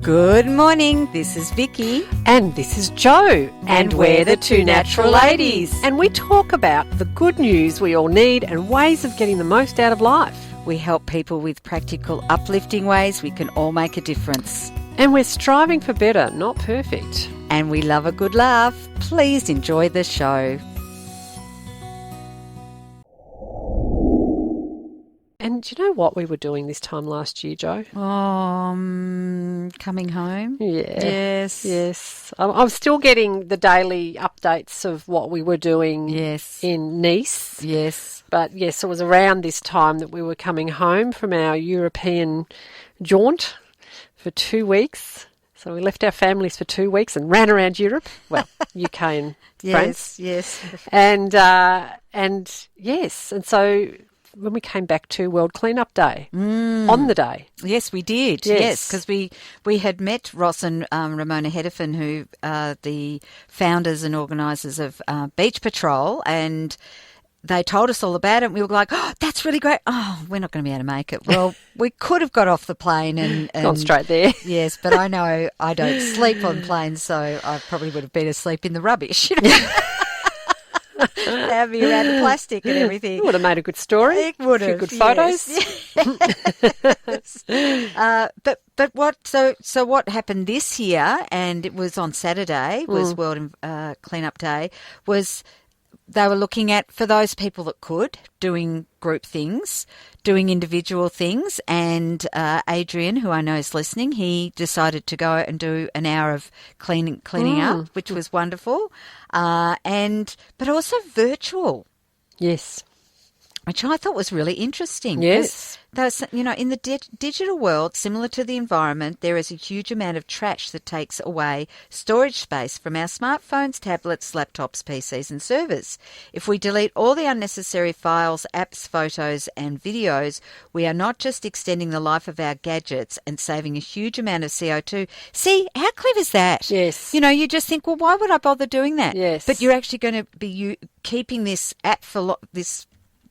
Good morning, this is Vicki. And this is Jo. And we're the Two Natural Ladies. And we talk about the good news we all need and ways of getting the most out of life. We help people with practical, uplifting ways we can all make a difference. And we're striving for better, not perfect. And we love a good laugh. Please enjoy the show. And do you know what we were doing this time last year, Jo? Coming home? Yeah. Yes. I'm still getting the daily updates of what we were doing in Nice. Yes. But yes, it was around this time that we were coming home from our European jaunt for 2 weeks. So we left our families for 2 weeks and ran around Europe. Well, UK and France. Yes. And yes, and so when we came back to World Cleanup Day, on the day. Yes, we did. Yes, because we had met Ross and Ramona Hedefin, who are the founders and organisers of Beach Patrol, and they told us all about it. And we were like, oh, that's really great. Oh, we're not going to be able to make it. Well, we could have got off the plane and gone straight there. Yes, but I know I don't sleep on planes, so I probably would have been asleep in the rubbish. You know? That'd be around the plastic and everything. It would have made a good story. It would have. A few good photos. Yes. But what? So what happened this year? And it was on Saturday. Was World Cleanup Day. Was they were looking at, for those people that could, doing group things, doing individual things, and Adrian, who I know is listening, he decided to go and do an hour of cleaning up, which was wonderful, but also virtual. Yes. Which I thought was really interesting. Yes. Those, you know, in the digital world, similar to the environment, there is a huge amount of trash that takes away storage space from our smartphones, tablets, laptops, PCs and servers. If we delete all the unnecessary files, apps, photos and videos, we are not just extending the life of our gadgets and saving a huge amount of CO2. See, how clever is that? Yes. You know, you just think, well, why would I bother doing that? Yes. But you're actually going to be keeping this app for this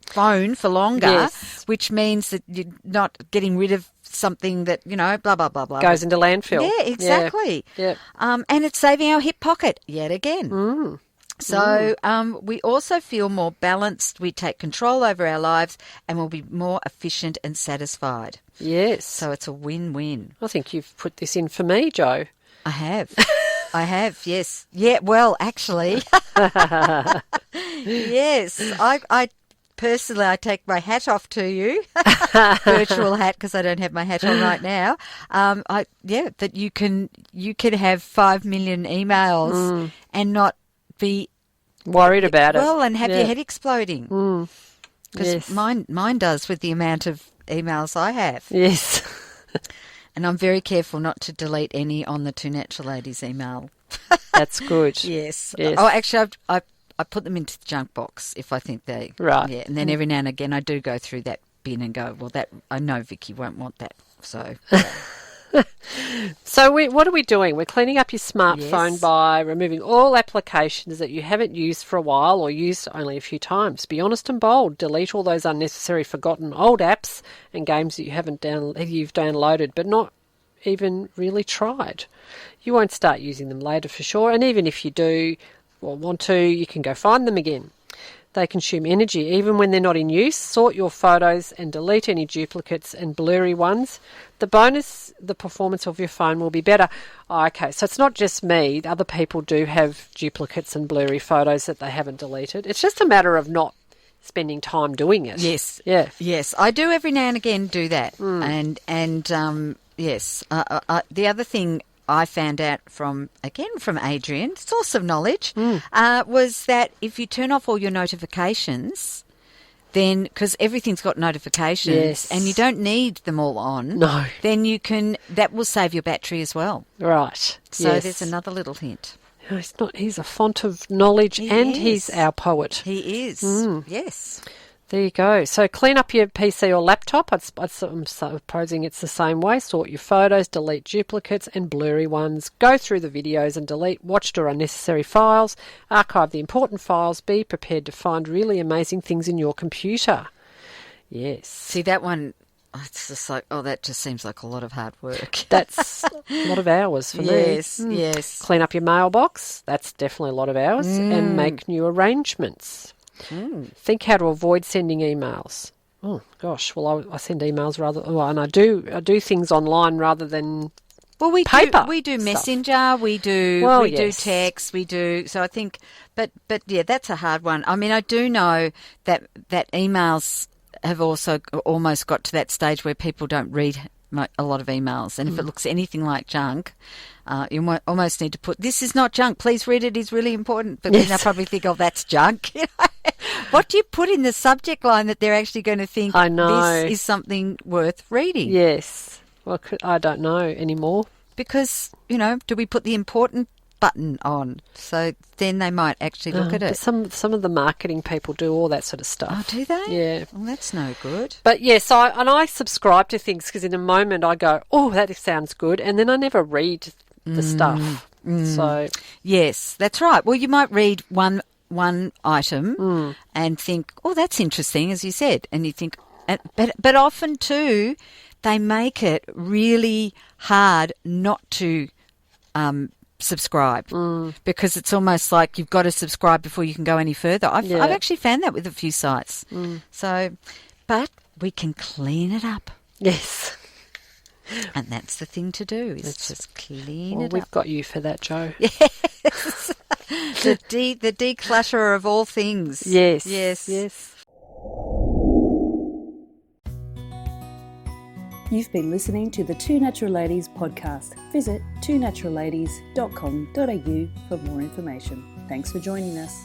phone for longer, which means that you're not getting rid of something that, you know, blah, blah, blah, blah. Goes into landfill. Yeah, exactly. Yeah. And it's saving our hip pocket yet again. So we also feel more balanced. We take control over our lives and we'll be more efficient and satisfied. Yes. So it's a win-win. I think you've put this in for me, Jo. I have. I have, yes. Yeah, well, actually. Yes. I personally, I take my hat off to you, virtual hat, because I don't have my hat on right now. That you can have 5 million emails and not be worried about it. Well, and have your head exploding. Because mine does with the amount of emails I have. Yes. And I'm very careful not to delete any on the Two Natural Ladies email. That's good. Yes. Yes. Oh, actually, I put them into the junk box if I think they... Right. Yeah, and then every now and again I do go through that bin and go, well, that I know Vicky won't want that. So... So what are we doing? We're cleaning up your smartphone by removing all applications that you haven't used for a while or used only a few times. Be honest and bold. Delete all those unnecessary, forgotten old apps and games that you've downloaded but not even really tried. You won't start using them later for sure, and even if you do or want to, you can go find them again. They consume energy even when they're not in use. Sort your photos and delete any duplicates and blurry ones. The bonus, the performance of your phone will be better. Oh, okay, so it's not just me. Other people do have duplicates and blurry photos that they haven't deleted. It's just a matter of not spending time doing it. Yes. Yeah. Yes, I do every now and again do that. Yes. The other thing I found out from Adrian, source of knowledge, was that if you turn off all your notifications, then, because everything's got notifications and you don't need them all on, then that will save your battery as well. Right. So there's another little hint. He's a font of knowledge he's our poet. He is, yes. There you go. So clean up your PC or laptop. I'm supposing it's the same way. Sort your photos, delete duplicates and blurry ones. Go through the videos and delete watched or unnecessary files. Archive the important files. Be prepared to find really amazing things in your computer. Yes. See, that one it's just like, that just seems like a lot of hard work. That's a lot of hours for me. Yes. Clean up your mailbox. That's definitely a lot of hours. And make new arrangements. Think how to avoid sending emails. Oh gosh, well I send emails and I do things online rather than paper. We do stuff. Messenger, we do text, we do. So I think, but yeah, that's a hard one. I mean, I do know that emails have also almost got to that stage where people don't read a lot of emails, and if it looks anything like junk, you might almost need to put, "This is not junk. Please read it. It's really important." But then they'll probably think, "Oh, that's junk." What do you put in the subject line that they're actually going to think this is something worth reading? Yes. Well, I don't know anymore. Because, do we put the important button on? So then they might actually look at it. Some of the marketing people do all that sort of stuff. Oh, do they? Yeah. Well, that's no good. But yes, I subscribe to things because in a moment I go, "Oh, that sounds good," and then I never read the stuff. So yes, that's right. Well, you might read one item and think, "Oh, that's interesting," as you said, and you think, but often too, they make it really hard not to subscribe because it's almost like you've got to subscribe before you can go any further. I've actually found that with a few sites. So, but we can clean it up. Yes. And that's the thing to do, is just clean it up. We've got you for that, Jo. Yes. the declutterer of all things. Yes. You've been listening to the Two Natural Ladies podcast. Visit twonaturalladies.com.au for more information. Thanks for joining us.